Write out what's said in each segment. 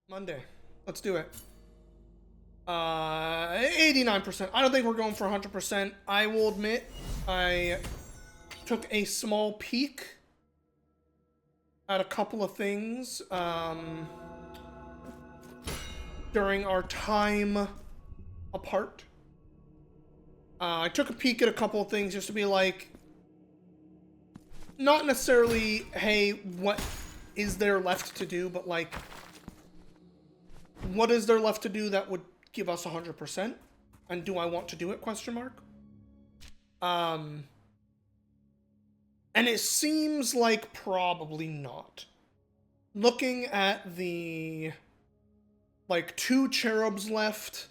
Monday. Let's do it. 89%. I don't think we're going for 100%. I will admit, I took a small peek at a couple of things during our time apart. I took a peek at a couple of things just to be like, not necessarily, hey, what is there left to do, but like, what is there left to do that would give us 100%? And do I want to do it, question mark? And it seems like probably not. Looking at the, like, 2 cherubs left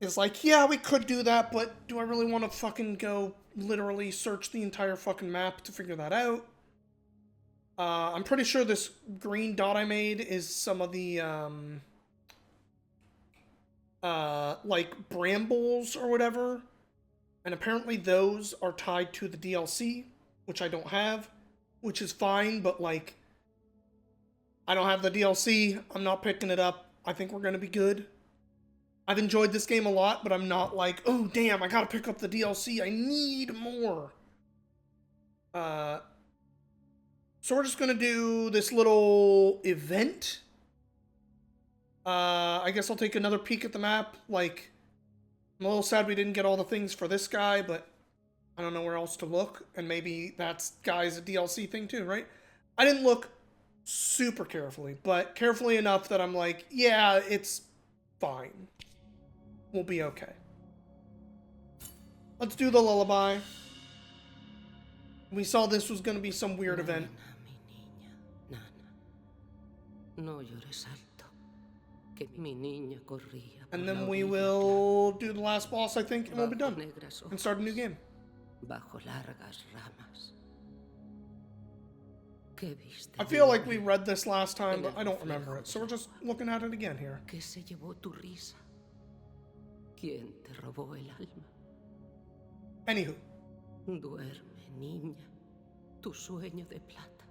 is like, yeah, we could do that, but do I really want to fucking go literally search the entire fucking map to figure that out? I'm pretty sure this green dot I made is some of the, like, brambles or whatever. And apparently those are tied to the DLC, which I don't have, which is fine, but, like, I don't have the DLC. I'm not picking it up. I think we're going to be good. I've enjoyed this game a lot, but I'm not like, oh, damn, I gotta pick up the DLC. I need more. So we're just gonna do this little event. I guess I'll take another peek at the map. Like, I'm a little sad we didn't get all the things for this guy, but I don't know where else to look. And maybe that guy's a DLC thing too, right? I didn't look super carefully, but carefully enough that I'm like, yeah, it's fine. We'll be okay. Let's do the lullaby. We saw this was going to be some weird event. Mi niña, Nana, no llores alto, que mi niña corría por And la then we orilla will do the last boss, I think, and we'll be bajo done. negras And start a new game. bajo largas ramas. ¿Qué viste, I feel niña, like we read this last time, but I don't remember it. So we're just looking at it again here. que se llevó tu risa? ¿Quién te robó el alma? Anywho. Duerme, niña, tu sueño de plata,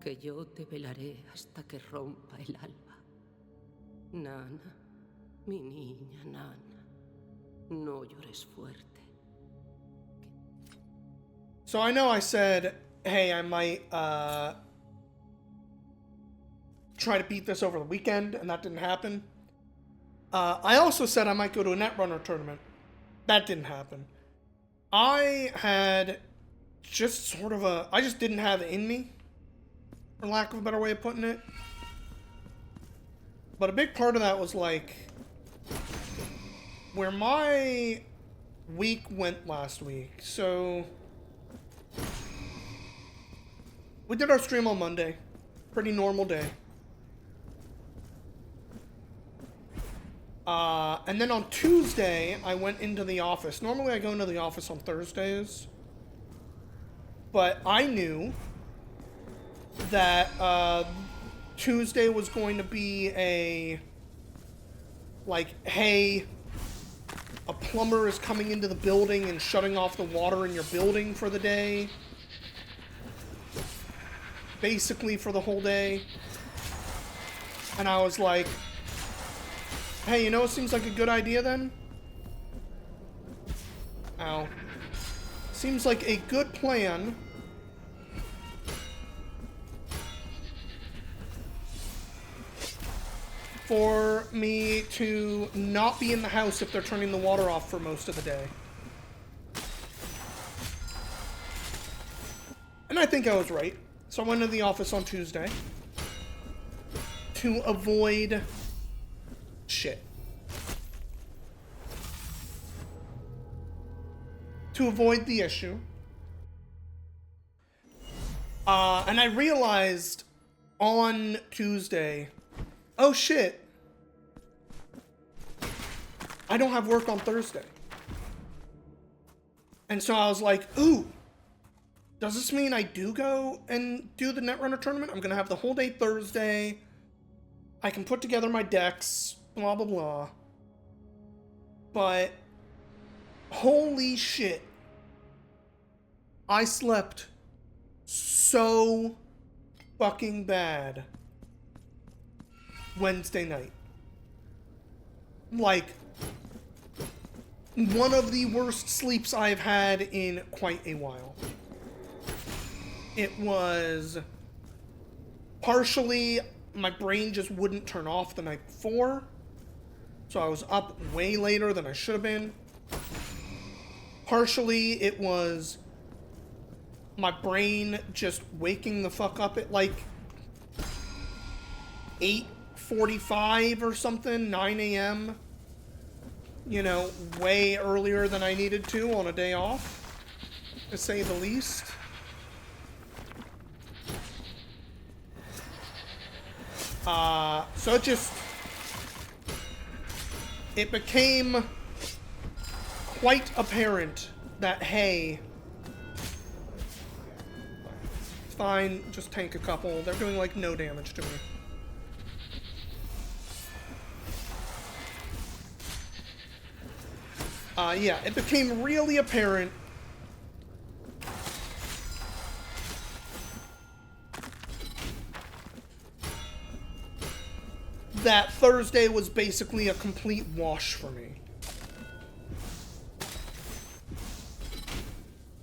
que yo te velaré hasta que rompa el alba. Nana, mi niña, Nana, no llores fuerte. So I know I said, hey, I might try to beat this over the weekend, and that didn't happen. I also said I might go to a Netrunner tournament. That didn't happen. I had just sort of I just didn't have it in me, for lack of a better way of putting it. But a big part of that was like, where my week went last week. So, we did our stream on Monday. Pretty normal day. And then on Tuesday, I went into the office. Normally I go into the office on Thursdays. But I knew that Tuesday was going to be a, like, hey, a plumber is coming into the building and shutting off the water in your building for the day. Basically for the whole day. And I was like, hey, you know what seems like a good idea then? Ow. Seems like a good plan for me to not be in the house if they're turning the water off for most of the day. And I think I was right. So I went to the office on Tuesday to avoid shit. To avoid the issue. And I realized on Tuesday, oh shit, I don't have work on Thursday. And so I was like, ooh, does this mean I do go and do the Netrunner tournament? I'm going to have the whole day Thursday. I can put together my decks, blah, blah, blah. But, holy shit. I slept so fucking bad Wednesday night. Like, one of the worst sleeps I've had in quite a while. It was partially my brain just wouldn't turn off the night before, so I was up way later than I should have been. Partially it was my brain just waking the fuck up at like 8:45 or something, 9 a.m. You know, way earlier than I needed to on a day off, to say the least. So it became quite apparent that, hey, fine, just tank a couple. They're doing, like, no damage to me. Yeah, it became really apparent that Thursday was basically a complete wash for me.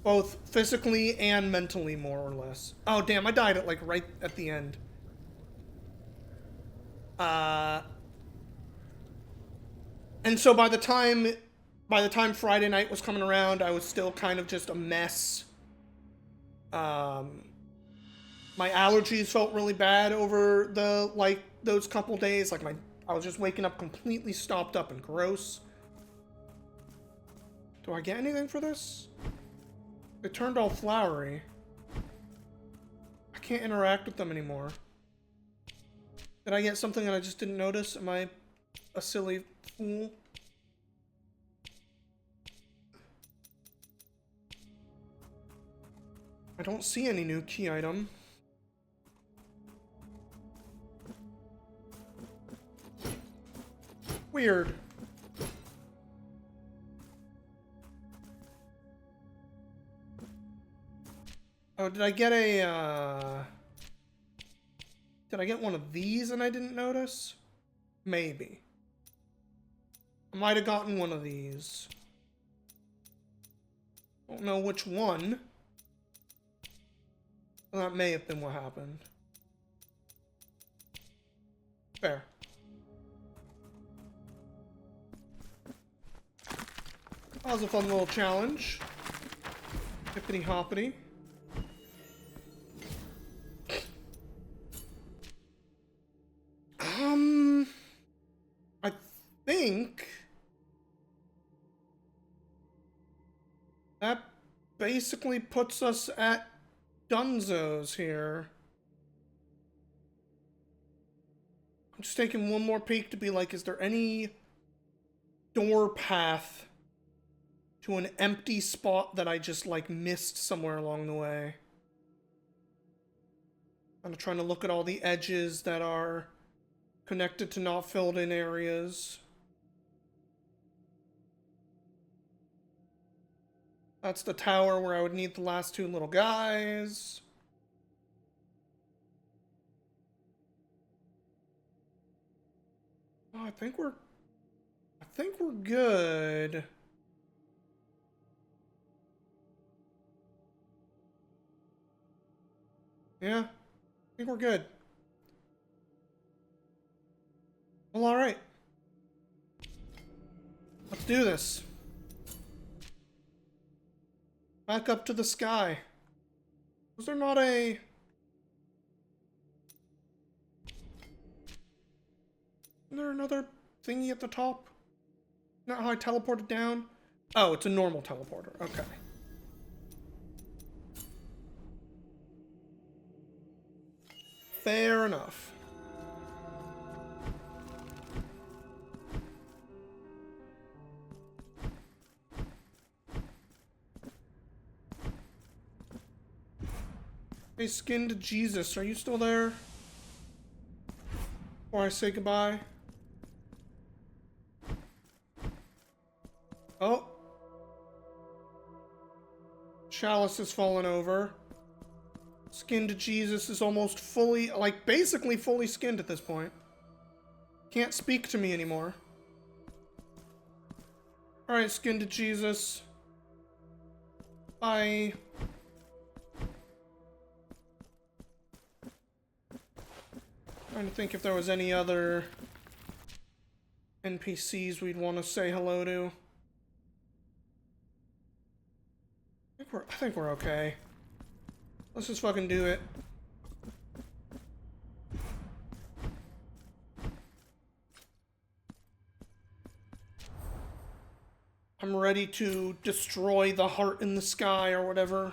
Both physically and mentally, more or less. Oh, damn, I died at, like, right at the end. And so by the time Friday night was coming around, I was still kind of just a mess. My allergies felt really bad over the, like, those couple days. Like, I was just waking up completely stopped up and gross. Do I get anything for this? It turned all flowery. I can't interact with them anymore. Did I get something that I just didn't notice? Am I a silly fool? I don't see any new key item. Weird. Oh, did I get one of these and I didn't notice? Maybe. I might have gotten one of these. Don't know which one. That may have been what happened. Fair. That was a fun little challenge. Hippity hoppity. I think that basically puts us at Dunzo's here. I'm just taking one more peek to be like, is there any door path to an empty spot that I just, like, missed somewhere along the way? I'm trying to look at all the edges that are connected to not filled in areas. That's the tower where I would need the last two little guys. Oh, I think we're good. Yeah, I think we're good. Well, alright. Let's do this. Back up to the sky. Was there not a... Isn't there another thingy at the top? Not how I teleported down? Oh, it's a normal teleporter. Okay. Fair enough. Hey, skinned Jesus, are you still there? Before I say goodbye? Oh. Chalice has fallen over. Skinned Jesus is almost fully, like, basically fully skinned at this point. can't speak to me anymore. Alright, skin to Jesus. Bye. Trying to think if there was any other NPCs we'd want to say hello to. I think we're okay. Let's just fucking do it. I'm ready to destroy the heart in the sky or whatever.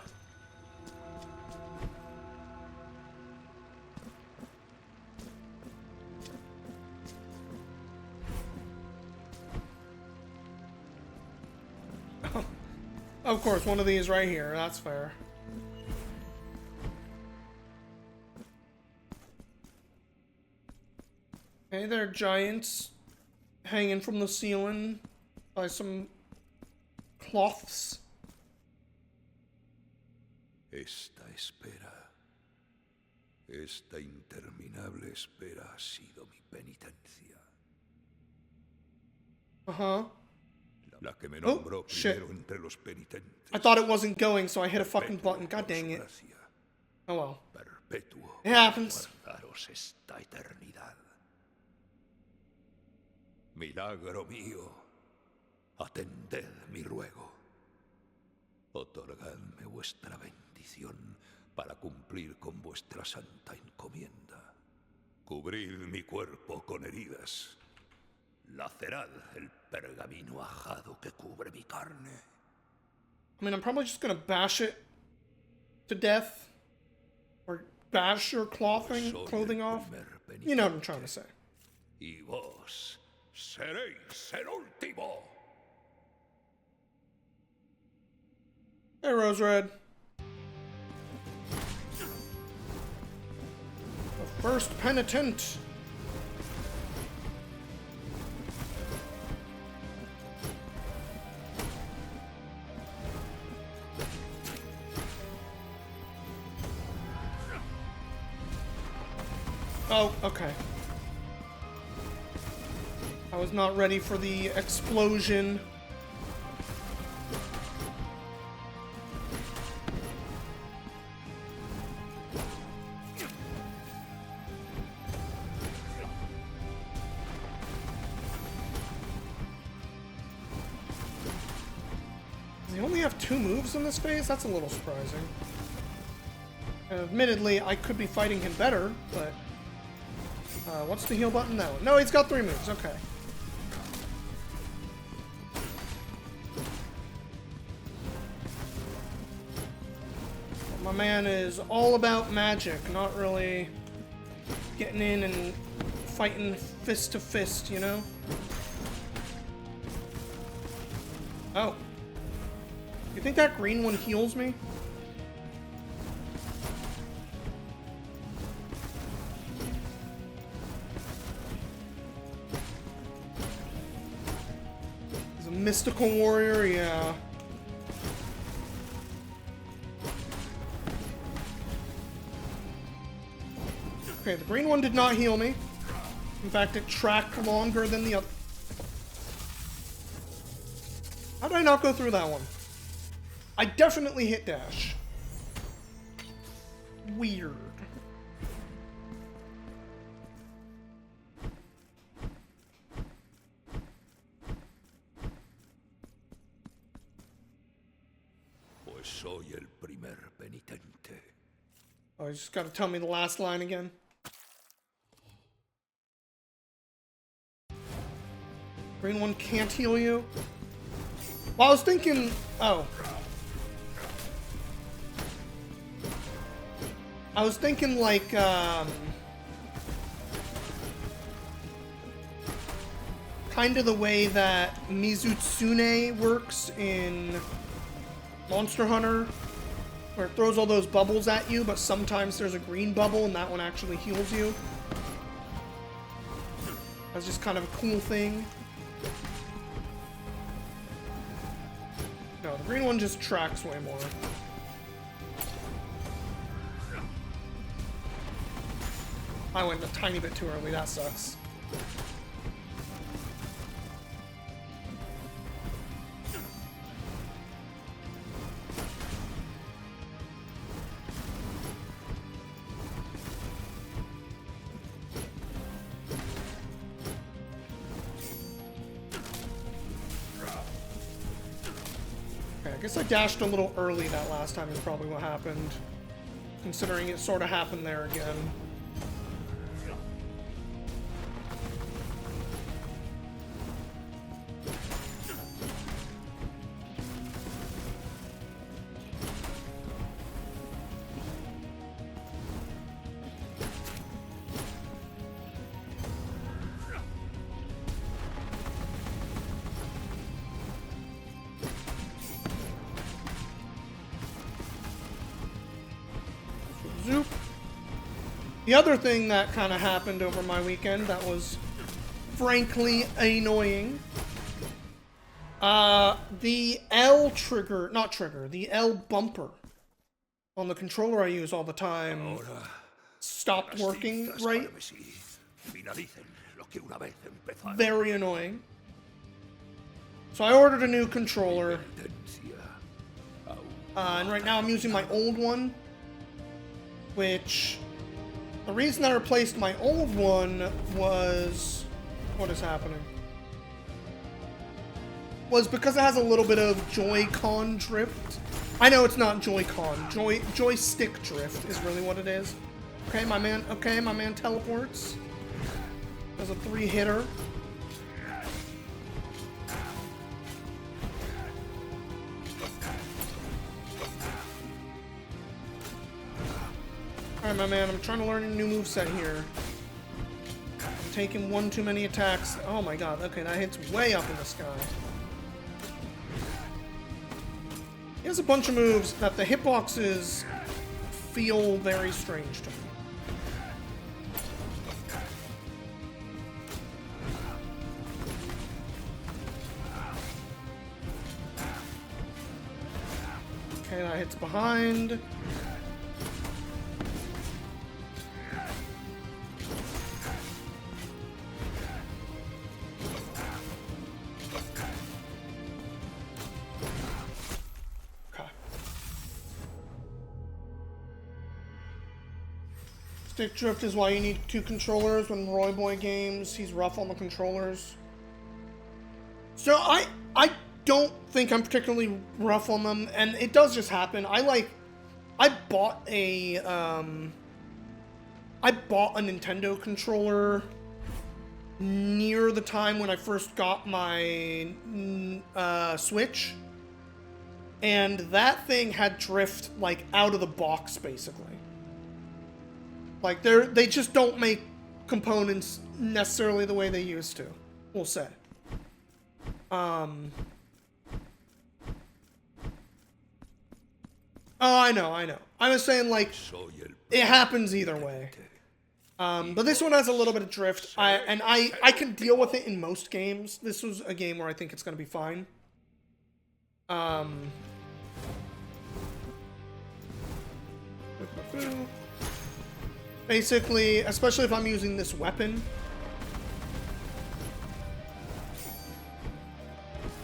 Of course, one of these right here. That's fair. Okay, there are giants hanging from the ceiling by some cloths. Esta espera, esta interminable espera ha sido mi penitencia. Uh-huh. La que me nombró shit. primero entre los penitentes. I thought it wasn't going, so I hit a fucking button. God dang it. Oh well. Perpetuo. It happens. Guardaros esta eternidad. Milagro mío, atended mi ruego. Otorgadme vuestra bendición para cumplir con vuestra santa encomienda. Cubrid mi cuerpo con heridas. Lacerad el pergamino ajado que cubre mi carne. I mean, I'm probably just gonna bash it to death. Or bash your clothing off. You know what I'm trying to say. Y vos seréis el último. Hey, Rose Red. The first penitent. Oh, okay. I was not ready for the explosion. They only have 2 moves in this phase? That's a little surprising. Admittedly, I could be fighting him better, but... what's the heal button? That one. No, he's got 3 moves. Okay. My man is all about magic, not really getting in and fighting fist to fist, you know? Oh. You think that green one heals me? He's a mystical warrior, yeah. Okay, the green one did not heal me. In fact, it tracked longer than the other. How did I not go through that one? I definitely hit dash. Weird. Pues soy el primer penitente. Oh, you just gotta tell me the last line again. Green one can't heal you? Well, I was thinking... Oh. I was thinking, like, kind of the way that Mizutsune works in Monster Hunter, where it throws all those bubbles at you, but sometimes there's a green bubble and that one actually heals you. That's just kind of a cool thing. No, the green one just tracks way more. I went a tiny bit too early, that sucks. guess I dashed a little early that last time is probably what happened. Considering it sort of happened there again. Zoop. The other thing that kind of happened over my weekend that was frankly annoying. The L trigger, not trigger, the L bumper on the controller I use all the time stopped working right. Very annoying. So I ordered a new controller. And right now I'm using my old one. Which, the reason I replaced my old one was, what is happening? Was because it has a little bit of Joy-Con drift. I know it's not Joy-Con, joystick drift is really what it is. Okay, my man teleports. There's a 3-hitter. Alright, my man, I'm trying to learn a new moveset here. I'm taking one too many attacks. Oh my god, okay, that hits way up in the sky. He has a bunch of moves that the hitboxes feel very strange to me. Okay, that hits behind. Stick drift is why you need 2 controllers when Roy Boy games. He's rough on the controllers. So I don't think I'm particularly rough on them, and it does just happen. I bought a Nintendo controller near the time when I first got my Switch, and that thing had drift like out of the box basically. Like, they just don't make components necessarily the way they used to, we'll say. Oh, I know. I was saying, like, it happens either way. But this one has a little bit of drift, I can deal with it in most games. This was a game where I think it's going to be fine. Basically, especially if I'm using this weapon.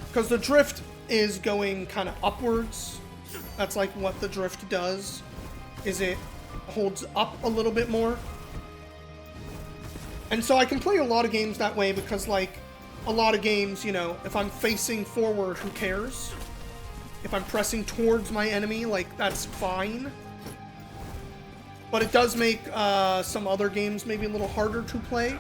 Because the drift is going kind of upwards. That's like what the drift does, is it holds up a little bit more. And so I can play a lot of games that way because, like, a lot of games, you know, if I'm facing forward, who cares? If I'm pressing towards my enemy, like, that's fine. But it does make some other games maybe a little harder to play.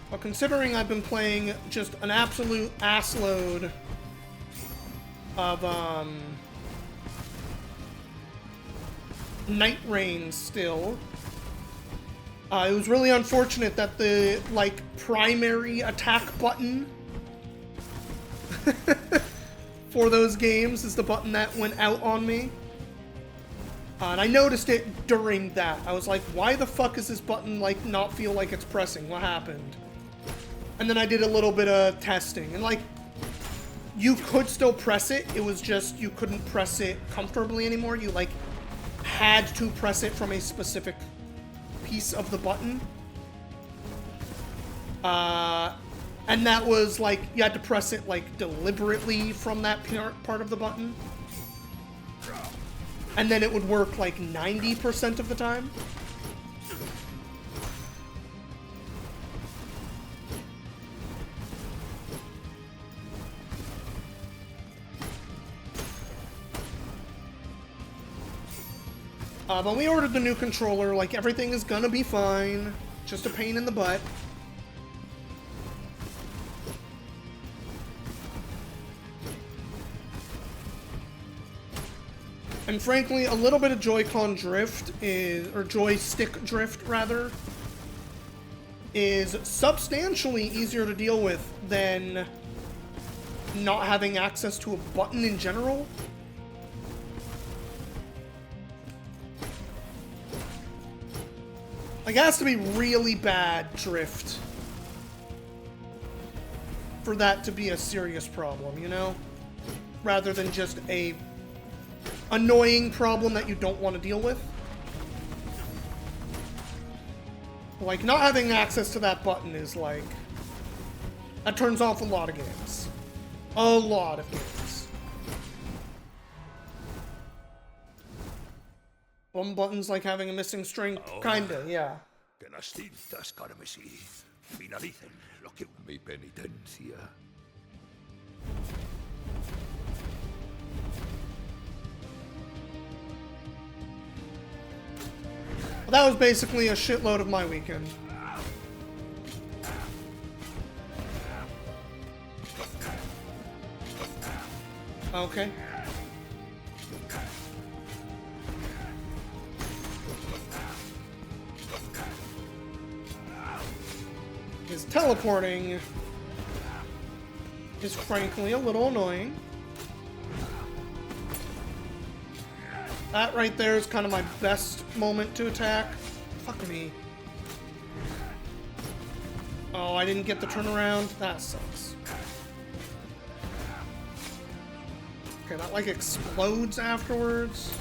But considering I've been playing just an absolute assload of Night Rain still, it was really unfortunate that the, like, primary attack button for those games is the button that went out on me. And I noticed it during that. I was like, why the fuck is this button, like, not feel like it's pressing? What happened? And then I did a little bit of testing. And, like, you could still press it. It was just you couldn't press it comfortably anymore. You, like, had to press it from a specific piece of the button. And that was, like, you had to press it, like, deliberately from that part of the button. And then it would work, like, 90% of the time. But we ordered the new controller, like, everything is gonna be fine. Just a pain in the butt. And frankly, a little bit of Joy-Con drift is, or joystick drift, rather, is substantially easier to deal with than not having access to a button in general. Like, it has to be really bad drift for that to be a serious problem, you know? Rather than just a annoying problem that you don't want to deal with. Like, not having access to that button is like... that turns off a lot of games. A lot of games. One button's like having a missing string, kinda, yeah. Que las cintas carmesí finalicen lo que mi penitencia. That was basically a shitload of my weekend. Okay. His teleporting is frankly a little annoying. That right there is kind of my best moment to attack. Fuck me. Oh, I didn't get the turnaround. That sucks. Okay, that like explodes afterwards.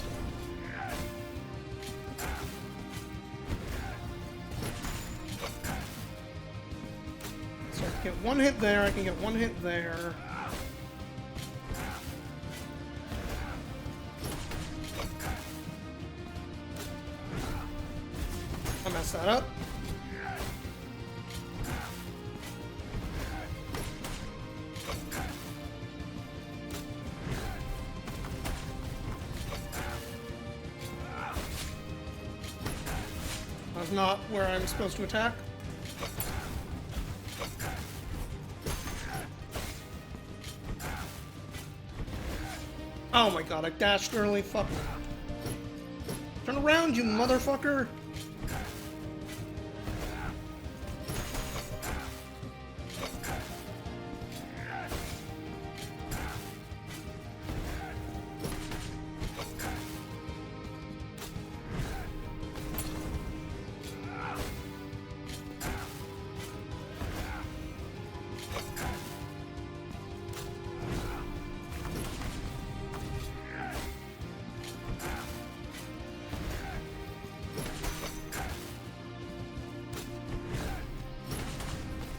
So I can get one hit there, I can get one hit there. I messed that up. That's not where I'm supposed to attack. Oh my god, I dashed early. Fuck. Turn around, you motherfucker!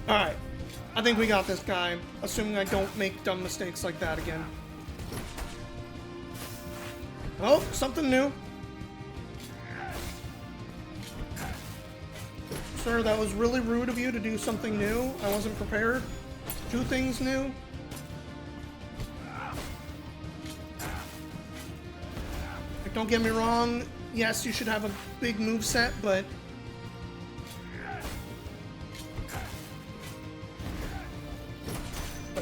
Alright. I think we got this guy, assuming I don't make dumb mistakes like that again. Oh, something new. Sir, that was really rude of you to do something new. I wasn't prepared. Two things new. Like, don't get me wrong. Yes, you should have a big move set, but...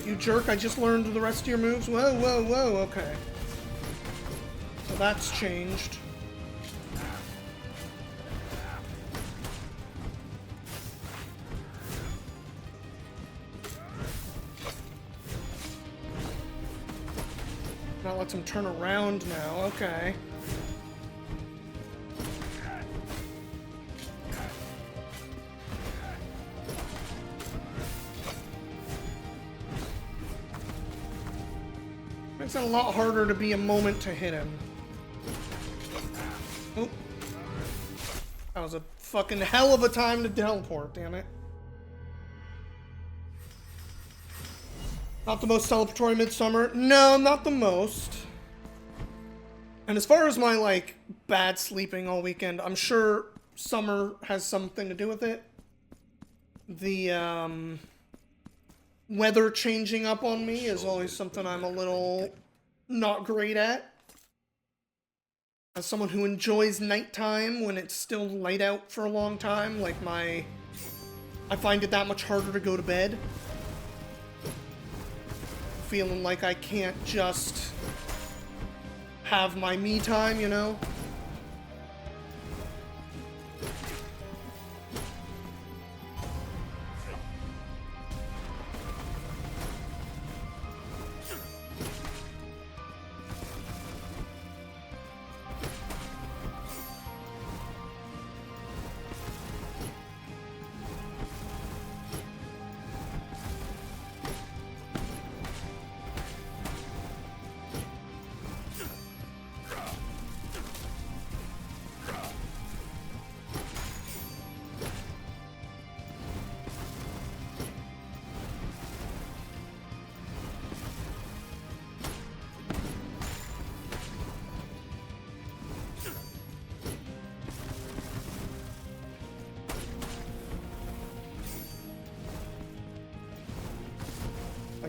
you jerk, I just learned the rest of your moves. Whoa, whoa, whoa, okay. So that's changed. Now lets him turn around now, okay. Makes it a lot harder to be a moment to hit him. Oh. That was a fucking hell of a time to teleport, damn it. Not the most celebratory midsummer. No, not the most. And as far as my, like, bad sleeping all weekend, I'm sure summer has something to do with it. The, weather changing up on me is always something I'm a little not great at. As someone who enjoys nighttime when it's still light out for a long time, like I find it that much harder to go to bed. Feeling like I can't just have my me time, you know?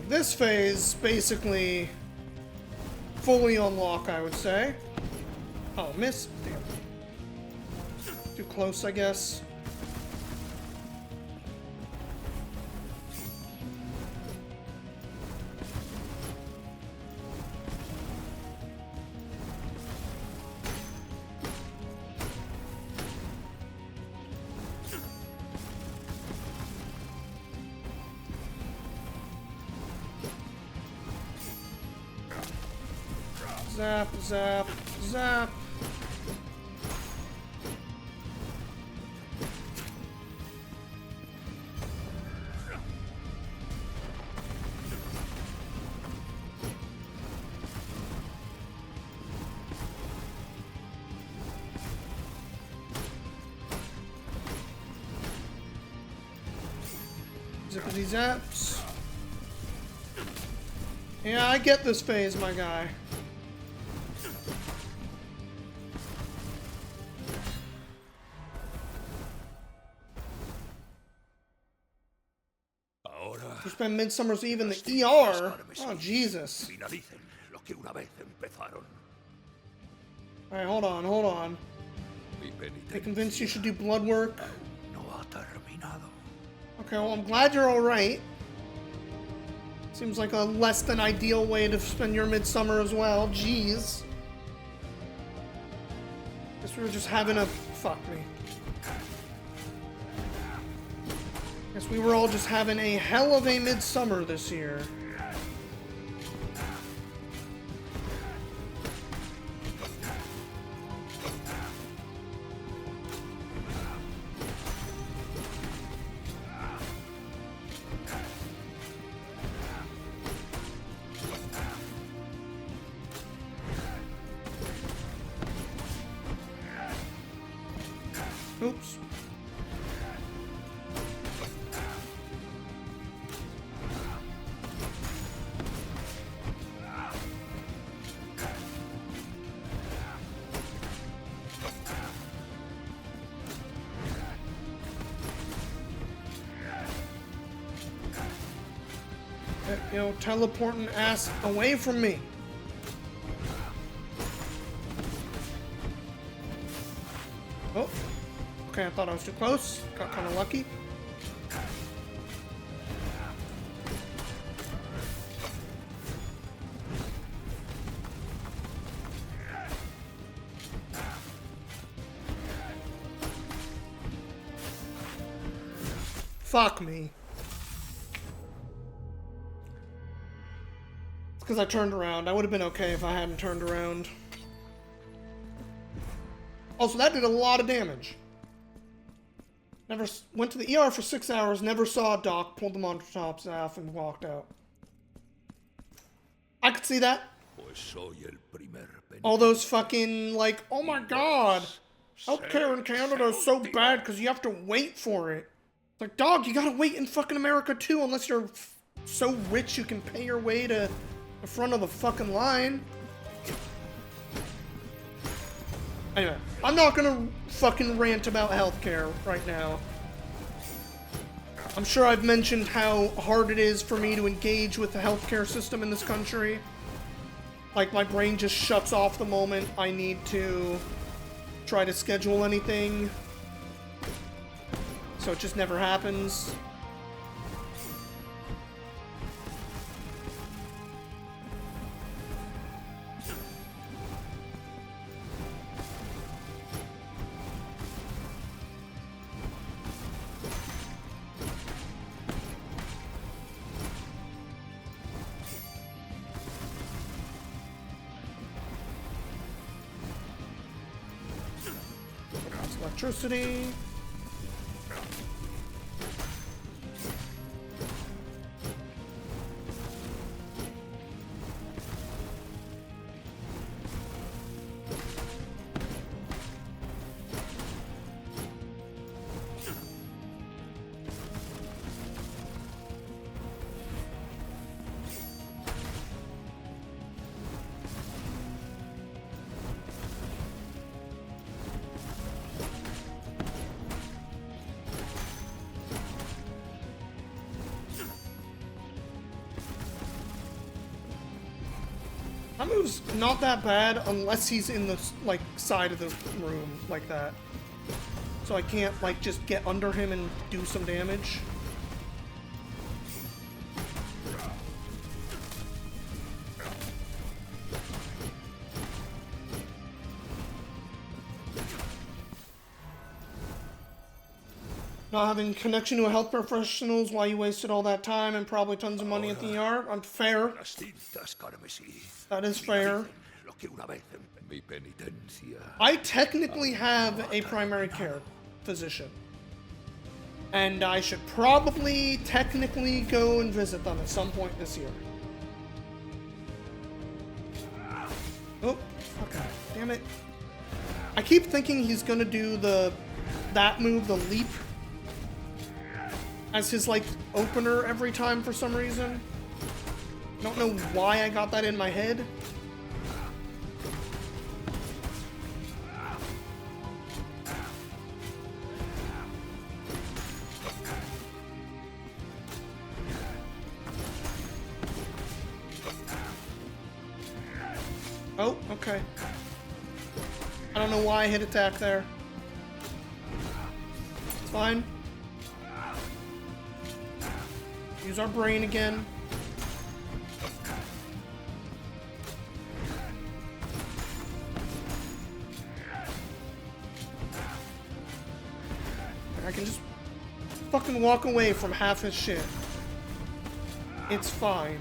This phase, basically, fully unlock, I would say. Oh, miss. Damn. Too close, I guess. Zap, zap, zap. Zippity zaps. Yeah, I get this phase, my guy. We spend Midsummer's Eve in the ER. Oh, Jesus. Alright, hold on, hold on. They convinced you should do blood work. Okay, well, I'm glad you're alright. Seems like a less than ideal way to spend your midsummer as well. Jeez. Guess we were just having a... Fuck me. Guess we were all just having a hell of a midsummer this year. Oops. Yo, teleporting ass away from me. Oh. Okay, I thought I was too close. Got kind of lucky. Fuck me. It's because I turned around. I would have been okay if I hadn't turned around. Also, that did a lot of damage. Never went to the ER for 6 hours, never saw a doc, pulled them onto Top's ass and walked out. I could see that. All those fucking, like, oh my god, healthcare in Canada is so bad because you have to wait for it. It's like, dog, you gotta wait in fucking America too, unless you're so rich you can pay your way to the front of the fucking line. Anyway, I'm not gonna fucking rant about healthcare right now. I'm sure I've mentioned how hard it is for me to engage with the healthcare system in this country. Like, my brain just shuts off the moment I need to try to schedule anything. So it just never happens. Electricity. That move's not that bad unless he's in the, like, side of the room like that. So I can't, like, just get under him and do some damage. Not having connection to a health professional is why you wasted all that time and probably tons of money at the ER. I'm fair. That is fair. I technically have a primary care physician. And I should probably technically go and visit them at some point this year. Oh, okay. Damn it. I keep thinking he's gonna do that move, the leap, as his, like, opener every time for some reason. I don't know why I got that in my head. Oh, okay. I don't know why I hit attack there. It's fine. Use our brain again. I can just fucking walk away from half his shit. It's fine.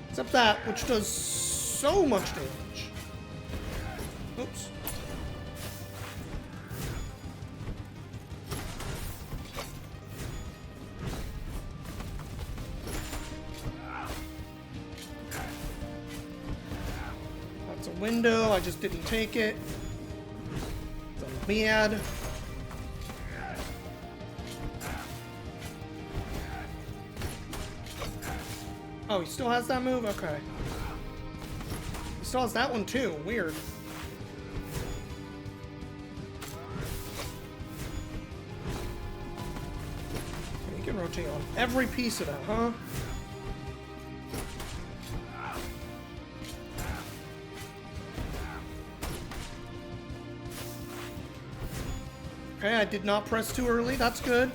Except that, which does so much damage. Oops. That's a window. I just didn't take it. It's bad. Oh, he still has that move? Okay. He still has that one too. Weird. You can rotate on every piece of that, huh? Okay, I did not press too early. That's good.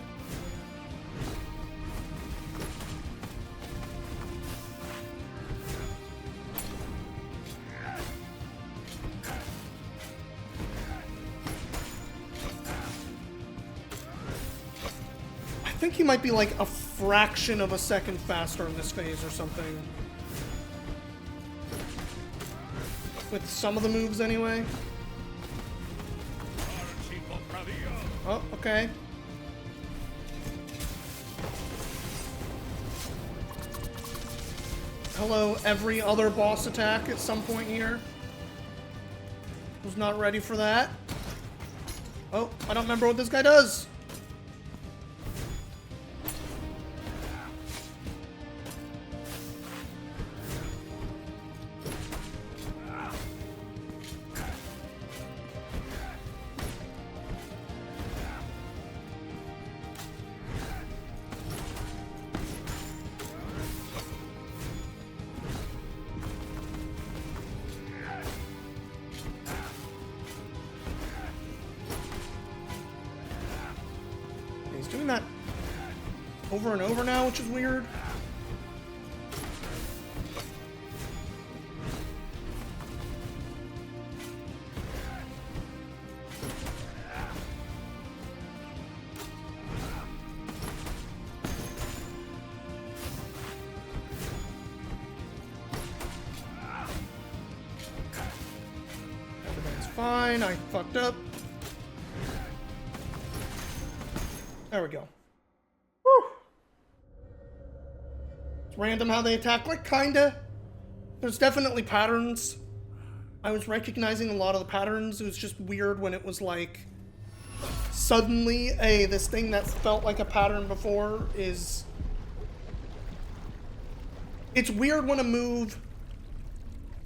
I think he might be like a fraction of a second faster in this phase or something. With some of the moves anyway. Oh, okay. Hello, every other boss attack at some point here. Was not ready for that. Oh, I don't remember what this guy does. over and over now, which is weird. Everything's fine. I fucked up. There we go. Whew. It's random how they attack, like, kinda. There's definitely patterns. I was recognizing a lot of the patterns. It was just weird when it was like, suddenly, hey, this thing that felt like a pattern before is... It's weird when a move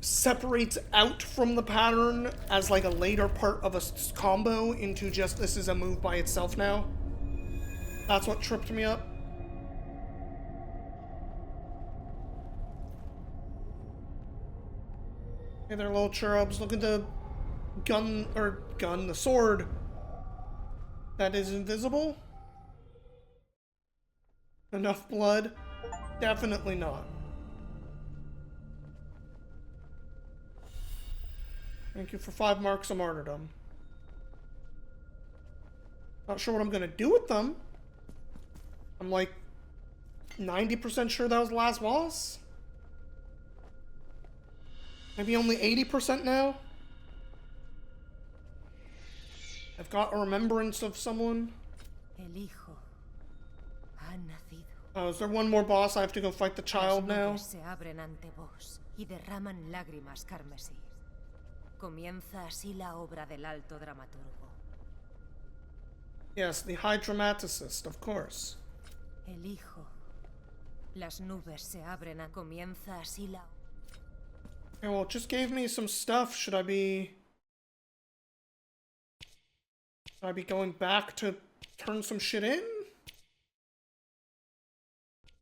separates out from the pattern as like a later part of a combo into just this is a move by itself now. That's what tripped me up. Hey there, little cherubs. Look at the the sword that is invisible. Enough blood? Definitely not. Thank you for 5 marks of martyrdom. Not sure what I'm gonna do with them. I'm like 90% sure that was the last boss. Maybe only 80% now. I've got a remembrance of someone. El hijo ha nacido. Oh, is there one more boss? I have to go fight the child now. Las nubes se abren ante vos y derraman lágrimas carmesí. Comienza así la obra del alto dramaturgo. Yes, the high dramaticist, of course. El hijo. Las nubes se abren a comienza así la... Okay, well, it just gave me some stuff. Should I be going back to turn some shit in?